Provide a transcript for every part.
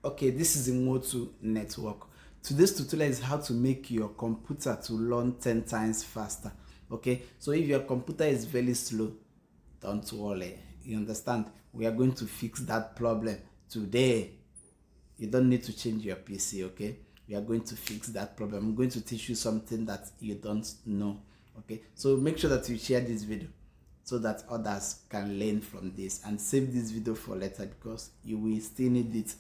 Okay, this is Imotu Network. Today's tutorial is how to make your computer to run 10 times faster. Okay, so if your computer is very slow, don't worry. You understand? We are going to fix that problem today. You don't need to change your PC, okay? We are going to fix that problem. I'm going to teach you something that you don't know, okay? So make sure that you share this video so that others can learn from this, and save this video for later because you will still need it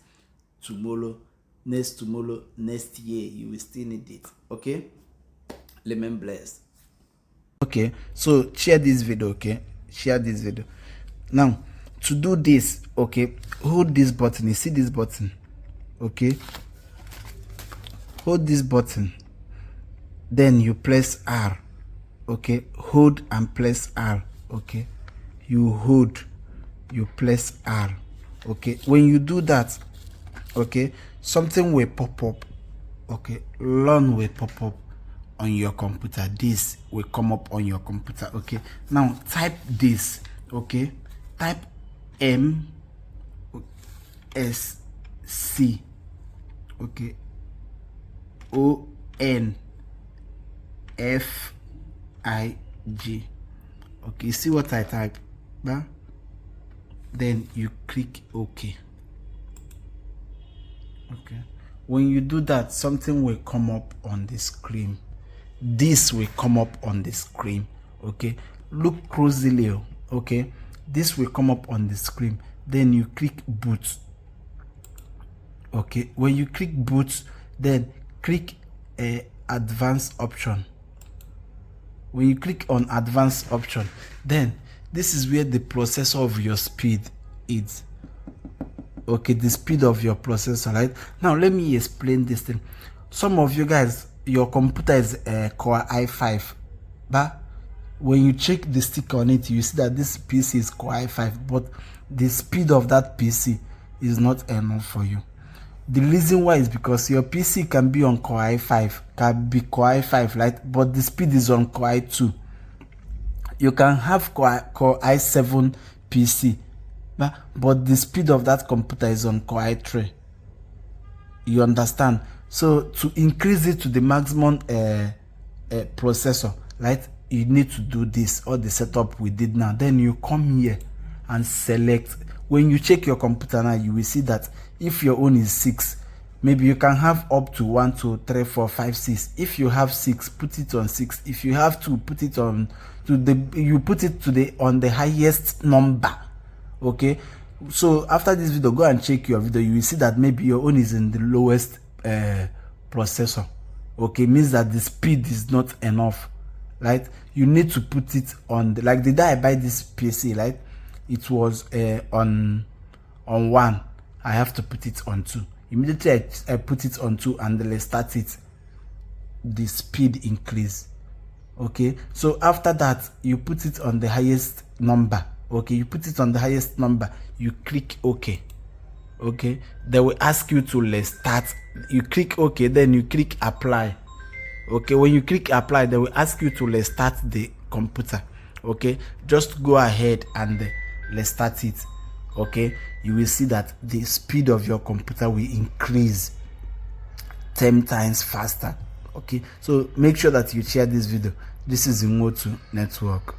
tomorrow, next year. You will still need it, okay? Remain blessed. Okay, so share this video, okay? Share this video. Now, to do this, okay, hold this button. You see this button, okay? Hold this button, then you press R, okay? Hold and press R, okay? You hold, you press R, okay? When you do that, okay, something will pop up, okay? Learn will pop up on your computer. This will come up on your computer, okay? Now type this, okay? Type MSC, okay? ONFIG, okay? You see what I type, huh? Then you click OK. Okay, when you do that, something will come up on the screen. This will come up on the screen, okay? Look closely, okay? This will come up on the screen. Then you click boot, okay? When you click boot, then click advanced option. When you click on advanced option, then this is where the processor of your speed is, okay? The speed of your processor, right? Now let me explain this thing. Some of you guys, your computer is Core i5, but when you check the stick on it, you see that this PC is Core i5, but the speed of that PC is not enough for you. The reason why is because your PC can be on Core i5, right? But the speed is on Core i2. You can have Core i7 PC, but the speed of that computer is on Core i3. You understand? So to increase it to the maximum processor, right, you need to do this, or the setup we did now. Then you come here and select. When you check your computer now, you will see that if your own is 6, maybe you can have up to 1 2 3 4 5 6. If you have 6, put it on 6. If you have 2, put it on to the, you put it to the on the highest number, okay? So after this video, go and check your video. You will see that maybe your own is in the lowest processor, okay? Means that the speed is not enough, right? You need to put it on the, like the day I buy this PC, right, it was on 1. I have to put it on 2. Immediately I put it on 2 and then I start it, the speed increase, okay? So after that, you put it on the highest number, okay? You put it on the highest number, you click OK, okay? They will ask you to restart. You click OK, then you click apply, okay? When you click apply, they will ask you to restart the computer, okay? Just go ahead and restart it, okay? You will see that the speed of your computer will increase 10 times faster, okay? So make sure that you share this video. This is Imotu Network.